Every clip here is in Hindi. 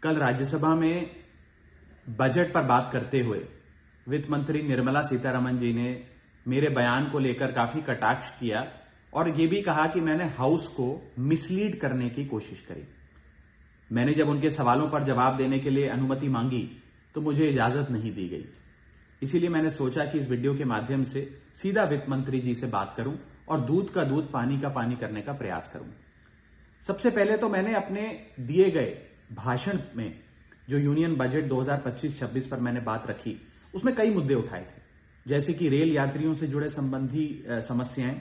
कल राज्यसभा में बजट पर बात करते हुए वित्त मंत्री निर्मला सीतारमण जी ने मेरे बयान को लेकर काफी कटाक्ष किया और यह भी कहा कि मैंने हाउस को मिसलीड करने की कोशिश करी। मैंने जब उनके सवालों पर जवाब देने के लिए अनुमति मांगी तो मुझे इजाजत नहीं दी गई। इसीलिए मैंने सोचा कि इस वीडियो के माध्यम से सीधा वित्त मंत्री जी से बात करूं और दूध का दूध पानी का पानी करने का प्रयास करूं। सबसे पहले तो मैंने अपने दिए गए भाषण में जो यूनियन बजट 2025-26 पर मैंने बात रखी उसमें कई मुद्दे उठाए थे, जैसे कि रेल यात्रियों से जुड़े संबंधी समस्याएं,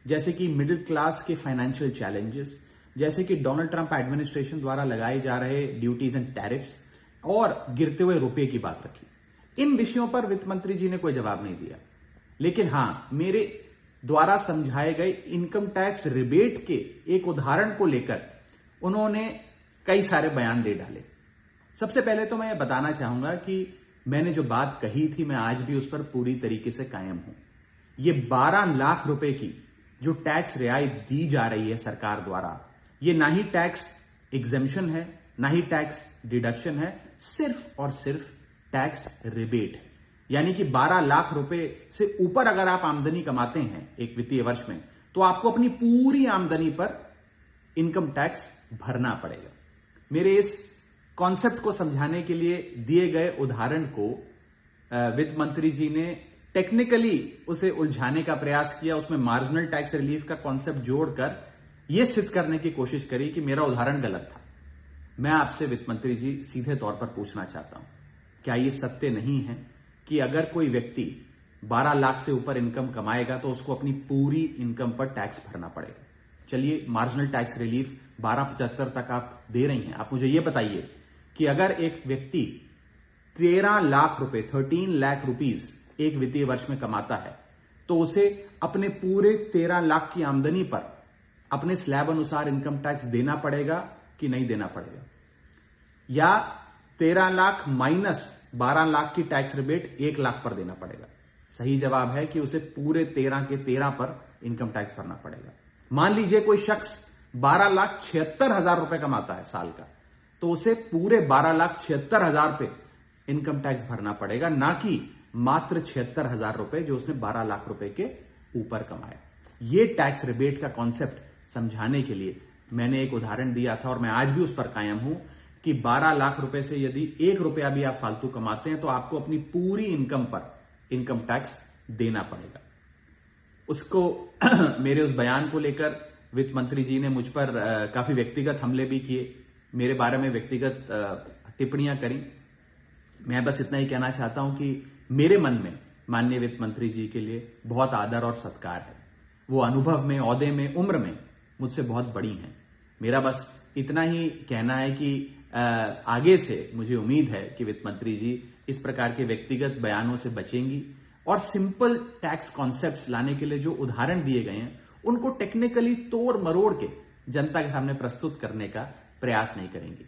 जैसे कि मिडिल क्लास के फाइनेंशियल चैलेंजेस, जैसे कि डोनाल्ड ट्रंप एडमिनिस्ट्रेशन द्वारा लगाए जा रहे ड्यूटीज एंड टैरिफ्स और गिरते हुए रुपये की बात रखी। इन विषयों पर वित्त मंत्री जी ने कोई जवाब नहीं दिया, लेकिन हां, मेरे द्वारा समझाए गए इनकम टैक्स रिबेट के एक उदाहरण को लेकर उन्होंने कई सारे बयान दे डाले। सबसे पहले तो मैं ये बताना चाहूंगा कि मैंने जो बात कही थी मैं आज भी उस पर पूरी तरीके से कायम हूं। ये 12 लाख रुपए की जो टैक्स रियायत दी जा रही है सरकार द्वारा, ये ना ही टैक्स एग्जेम्पशन है ना ही टैक्स डिडक्शन है, सिर्फ और सिर्फ टैक्स रिबेट है। यानी कि 12 लाख रुपए से ऊपर अगर आप आमदनी कमाते हैं एक वित्तीय वर्ष में तो आपको अपनी पूरी आमदनी पर इनकम टैक्स भरना पड़ेगा। मेरे इस कॉन्सेप्ट को समझाने के लिए दिए गए उदाहरण को वित्त मंत्री जी ने टेक्निकली उसे उलझाने का प्रयास किया, उसमें मार्जिनल टैक्स रिलीफ का कॉन्सेप्ट जोड़कर यह सिद्ध करने की कोशिश करी कि मेरा उदाहरण गलत था। मैं आपसे वित्त मंत्री जी सीधे तौर पर पूछना चाहता हूं, क्या यह सत्य नहीं है कि अगर कोई व्यक्ति 12 लाख से ऊपर इनकम कमाएगा तो उसको अपनी पूरी इनकम पर टैक्स भरना पड़ेगा? चलिए, मार्जिनल टैक्स रिलीफ 12.75 तक आप दे रही हैं। आप मुझे यह बताइए कि अगर एक व्यक्ति 13 लाख रुपए 13 लाख रुपीज एक वित्तीय वर्ष में कमाता है तो उसे अपने पूरे 13 लाख की आमदनी पर अपने स्लैब अनुसार इनकम टैक्स देना पड़ेगा कि नहीं देना पड़ेगा, या 13 लाख माइनस 12 लाख की टैक्स रिबेट 1 लाख पर देना पड़ेगा? सही जवाब है कि उसे पूरे 13 के 13 पर इनकम टैक्स भरना पड़ेगा। मान लीजिए कोई शख्स 12,76,000 रुपए कमाता है साल का, तो उसे पूरे 12,76,000 पे इनकम टैक्स भरना पड़ेगा, ना कि मात्र 76,000 रुपए जो उसने 12 लाख रुपए के ऊपर कमाया। यह टैक्स रिबेट का कॉन्सेप्ट समझाने के लिए मैंने एक उदाहरण दिया था और मैं आज भी उस पर कायम हूं कि 12 लाख रुपए से यदि 1 रुपया भी आप फालतू कमाते हैं तो आपको अपनी पूरी इनकम पर इनकम टैक्स देना पड़ेगा। उसको मेरे उस बयान को लेकर वित्त मंत्री जी ने मुझ पर काफी व्यक्तिगत हमले भी किए, मेरे बारे में व्यक्तिगत टिप्पणियां करी। मैं बस इतना ही कहना चाहता हूं कि मेरे मन में माननीय वित्त मंत्री जी के लिए बहुत आदर और सत्कार है। वो अनुभव में, ओहदे में, उम्र में मुझसे बहुत बड़ी हैं। मेरा बस इतना ही कहना है कि आगे से मुझे उम्मीद है कि वित्त मंत्री जी इस प्रकार के व्यक्तिगत बयानों से बचेंगी और सिंपल टैक्स कॉन्सेप्ट्स लाने के लिए जो उदाहरण दिए गए हैं उनको टेक्निकली तोड़ मरोड़ के जनता के सामने प्रस्तुत करने का प्रयास नहीं करेंगी।